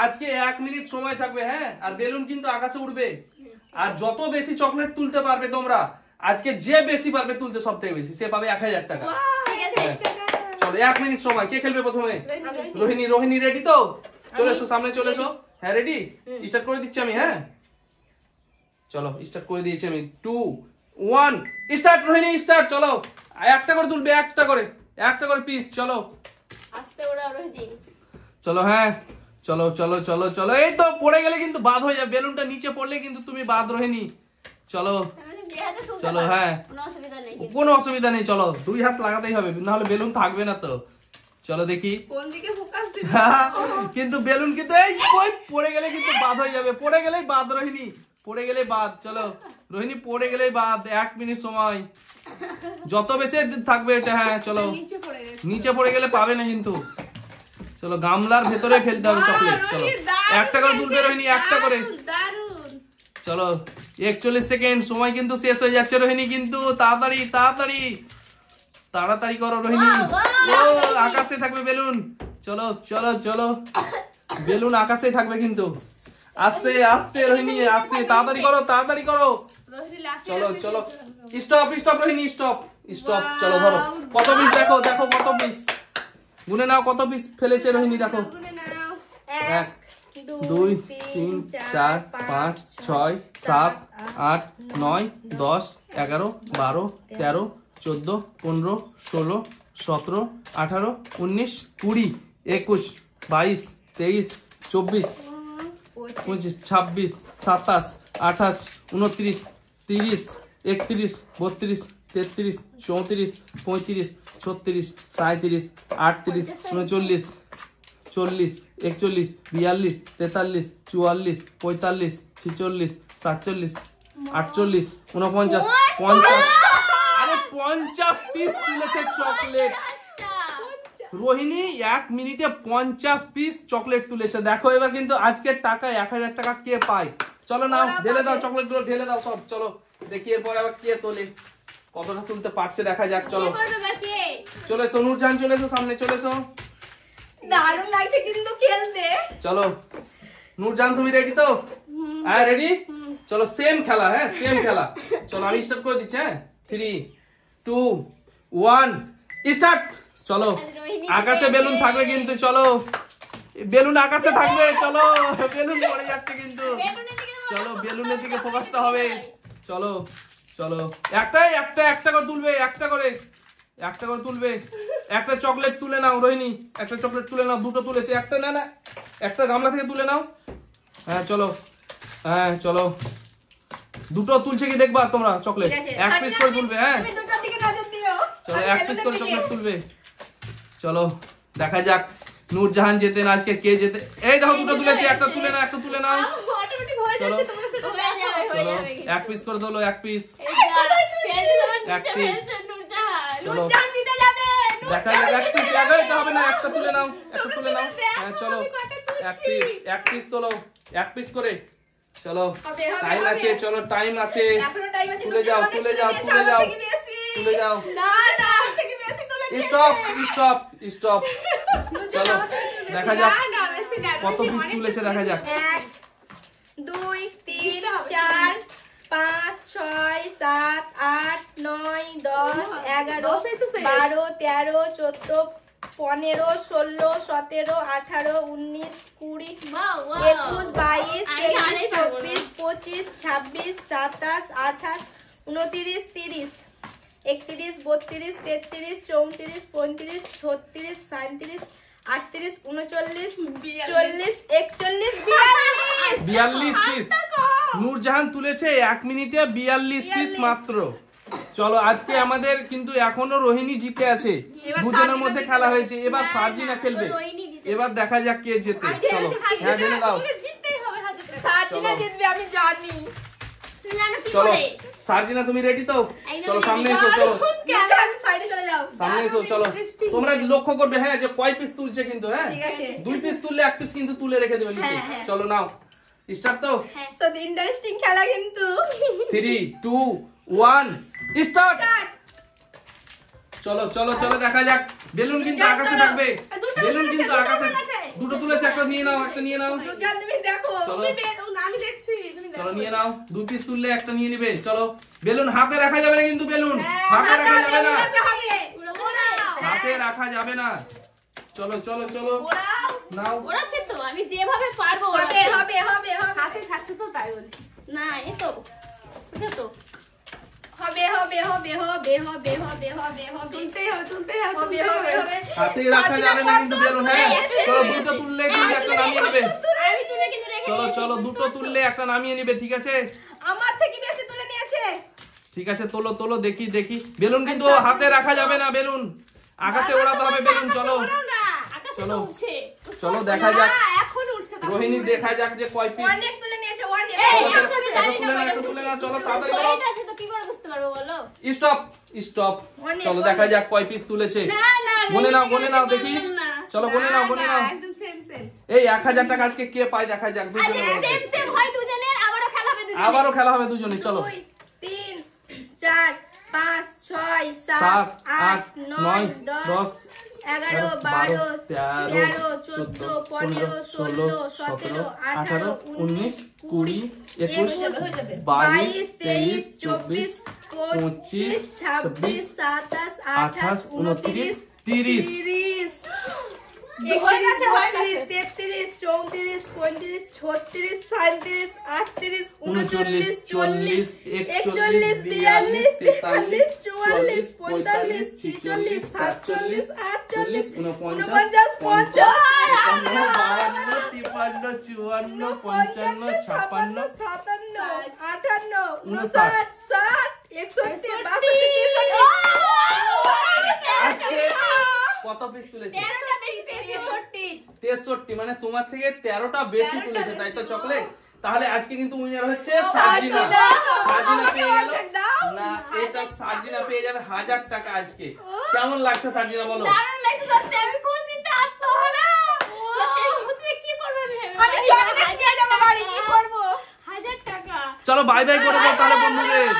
আজকে 1 মিনিট সময় থাকবে, হ্যাঁ, আর বেলুন কিন্তু আকাশে উড়বে। আর যত বেশি চকলেট তুলতে পারবে তোমরা, আজকে যে বেশি পারবে তুলতে সব থেকে বেশি, সে পাবে 1000 টাকা। চলো 1 মিনিট সময়। কে খেলবে প্রথমে? রোহিণী। রোহিণী রেডি তো? চলে এসো, সামনে চলে এসো। হ্যাঁ রেডি? স্টার্ট করে দিচ্ছি আমি। হ্যাঁ চলো স্টার্ট করে দিয়েছি আমি। 2 1 স্টার্ট। রোহিণী স্টার্ট। চলো একটা করে তুলবে, একটা করে পিস। চলো আস্তে ওড়া রোহিণী। চলো হ্যাঁ চলো চলো চলো চলো। এই তো পড়ে গেলে কিন্তু বাদ হয়ে যাবে, বেলুনটা নিচে পড়লে কিন্তু তুমি বাদ। রোহিণী চলো চলো। হ্যাঁ কোনো অসুবিধা নেই, চলো 2 হাত লাগাতেই হবে, না হলে বেলুন থাকবে না তো। চলো দেখি কোন দিকে ফোকাস দিবে। কিন্তু বেলুন কিন্তু এই পড়ে গেলে কিন্তু বাদ হয়ে যাবে, পড়ে গেলেই বাদ। রোহিণী পড়ে গেলেই বাদ। চলো রোহিণী পড়ে গেলেই বাদ। 1 মিনিট সময়, যত বেশি থাকবে এটা। হ্যাঁ চলো নিচে পড়ে গেলে পাবে না কিন্তু। চলো গামলার ভেতরে ফেলতে হবে চকলেট। চলো একটা করে তুলবে রোহিণী, একটা করে। চলো 41 সেকেন্ড, সময় কিন্তু শেষ হয়ে যাচ্ছে। রোহিণী কিন্তু তাড়াতাড়ি তাড়াতাড়ি তাড়াতাড়ি করো রোহিণী। ও আকাশে থাকবে বেলুন। চলো চলো চলো, বেলুন আকাশে থাকবে কিন্তু। আস্তে আস্তে রোহিণী আস্তে, তাড়াতাড়ি করো তাড়াতাড়ি করো। চলো চলো stop stop Rohini stop stop. চলো ধরো কত পিস, দেখো দেখো কত পিস, গুনে নাও কত পিস ফেলেছে রোহিণী। দেখো 1 2 3 4 5 6 7 8 9 10 11 12 13 14 15 16 17 18 19 20 21 22 23 24 25 26 27 28 29 30 31 32 33 34 35 36 37 38 39 40 41 42 43 44 45 46 47 48 49 50। আরে 50 পিস তুলেছে চকলেট রোহিণী। 1 মিনিটে 50 পিস চকলেট তুলেছে। দেখো এবার কিন্তু আজকের টাকা 1000 টাকা কে পায়। চলো নাও ঢেলে দাও, চকলেট গুলো ঢেলে দাও সব। চলো দেখি এরপর আবার কে তোলে, কতটা তুলতে পারছে দেখা যাক। চলো চলে এসো নূরজাহান, চলে এসো সামনে, চলে এসো। দারুণ লাগছে কিন্তু খেলতে। চলো নূরজাহান তুমি রেডি তো? হ্যাঁ রেডি। চলো সেম খেলা, হ্যাঁ সেম খেলা। চলো আমি স্টার্ট করে দিচ্ছি। হ্যাঁ 3 2 1 স্টার্ট। চলো আকাশে বেলুন থাকবে কিন্তু। চলো বেলুন আকাশে থাকবে। চলো বেলুন পড়ে যাচ্ছে কিন্তু। চলো বেলুনের দিকে ফোকাসটা হবে। চলো চলো একটা করে তুলবে, একটা করে তুলবে। একটা চকলেট তুলে নাও রোহিণী, একটা চকলেট তুলে নাও। দুটো তুলেছে, একটা না না একটা গামলা থেকে তুলে নাও। হ্যাঁ চলো হ্যাঁ চলো দুটো তুলছে কি দেখবা তোমরা চকলেট। 1 পিস করে তুলবে। হ্যাঁ চলো 1 পিস করে চকলেট তুলবে। চলো দেখা যাক নূরজাহান জেতে না আজকে, কে জেতে। এই দেখো দুটো তুলেছে, একটা তুলে নাও, একটা তুলে নাও। চলো 1 পিস করে তোলো, 1 পিস 1 পিস। চলো দেখা যাক 1 পিস এটা হবে না, একটা তুলে নাও, একটা তুলে নাও। হ্যাঁ চলো 1 পিস তোলো, 1 পিস করে। চলো টাইম আছে, চলো টাইম আছে। তুলে যাও তুলে যাও তুলে যাও তুলে যাও। Stop stop stop. চলো দেখা যাক কত পিস তুলেছে, দেখা যাক। 1 2 3 4 5 6 7 8 9 10 11 12 13 14 15 16 17 18 19 20 21 22 23 24 25 26 27 28 29 30 31 32 33 34 35 36 37 38 39 40 41 42 পিস নূরজাহান তুলেছে 1 মিনিটে 42 পিস মাত্র। চলো আজকে আমাদের কিন্তু এখনো রোহিণী জিতে আছে, দুজনের মধ্যে খেলা হয়েছে। এবার সার্জিনা খেলবে, এবার দেখা যাক কে জেতে। চলো হ্যাঁ ঢেলে দাও। সার্জিনা জিতবে আমি জানি। চলো সার্জিনা তুমি রেডি তো? চলো সামনে এসো, চলো সাইডে চলে যাও, সামনে এসো। চলো তোমরা লক্ষ্য করবে হ্যাঁ যে কয় পিস তুলছে কিন্তু। হ্যাঁ 2 পিস তুললে 1 পিস কিন্তু তুলে রেখে দেবে নিচে। চলো নাও স্টার্ট তো। সো ইন্টারেস্টিং খেলা কিন্তু। 3 2 1 স্টার্ট। চলো চলো চলো দেখা যাক। বেলুন কিন্তু আকাশে থাকবে, বেলুন কিন্তু আকাশে। দুটো তুলেছে, একটা নিয়ে নাও, একটা নিয়ে নাও। রুজান তুমি দেখো। চলো আমি দেখছি, তুমি চলো দেখো। নিয়ে নাও, 2 পিস তুললে একটা নিয়ে নিবে। চলো বেলুন হাতে রাখা যাবে না কিন্তু, বেলুন হাতে হাতে রাখা যাবে না, উঠাতে হবে। ওড়াও। হাতে রাখা যাবে না। চলো চলো চলো ওড়াও। নাও। ওড়াচ্ছে তো, আমি যেভাবে পারবো হবে ওড়াচ্ছে। হবে হবে হবে হাতে খাচ্ছে তো তাই বলছি। না এই তো বুঝছো তো। হবে হবে হবে হবে হবে হবে হবে হবে তুলতেই হবে, তুলতেই হবে, হবে তুলতেই হবে হবে। হবে। হাতে রাখা যাবে না কিন্তু বেলুন, হ্যাঁ চলো দুটো তুললে কিন্তু একটা নামিয়ে নিবে। আমি তুলে কিন্তু রেখে চলো দিয়েছি, চলো বুঝতে দুটো পারছো? তুললে একটা নামিয়ে নিবে, ঠিক আছে? আমার থেকে বেশি তুলে নিয়েছে। ঠিক আছে তোলো তোলো, দেখি দেখি। বেলুন কিন্তু হাতে রাখা যাবে না, বেলুন আকাশে ওড়াতে হবে বেলুন। চলো ওড়াও না। আকাশে চলো। তো উঠছে, বুঝতে চলো পারছো? দেখা যাক, না, এখন উঠছে তখন রোহিণী উড়ে দেখা যাক যে কয় পিস। অনেক তুলে নিয়েছে অনেক। এই, চলো, একসাথে একটা জানি তুলে না নাও, কয়টা একটা তুলে নাও, চলো তুলতে তাড়াতাড়ি হবে। করো। ছয়টা আছে তো কি করে বুঝতে পারবো বলো? স্টপ স্টপ, অনেক, চলো অনেক। দেখা যাক কয় পিস তুলেছে। না না গুনে নাও, রেডি গুনে নাও করে দেখি। বললাম না। চলো গুনে নাও, গুনে নাও। একদম সেম সেম। এই 1000 টাকা আজকে কে পায় দেখা যাক, আজকে দুজনের মধ্যে। সেম সেম হয় দুজনের, আবারও খেলা হবে দুজনের। আবারও খেলা হবে দুজনে। চলো 2 3 4 5 6 7 7 8 8 9 9 10 10 11 12 13 13 14 15 16 17 18 19 20 21 22 23 24 25 26 27 28 29 30 30 হয়ে গেছে, হয়ে গেছে। 33 34 35 36 37 38 39 40 41 42 43 44 45 46 47 48 49 50 কত পিস তুলেছে? 13টা বেশি পেয়েছি। 63, মানে তোমার থেকে 13টা বেশি তুলেছে, তাই তো চকলেট? তাহলে আজকে কিন্তু উইনার হচ্ছে সাজিনা। সাজিনা পেয়ে গেল না, এটা সাজিনা পেয়ে যাবে 1000 টাকা আজকে। কেমন লাগছে সাজিনা বলো? দারুণ লাগছে সত্যি, আমি খুশিতে আত্মহারা। সত্যি আমি খুশিতে কি করবো আমি ভেবে আমি পাই না। চকলেট নিয়ে যাবো বাড়ি, কি করবো? 1000 টাকা। চলো বাই বাই করে দাও তাহলে বন্ধুদের।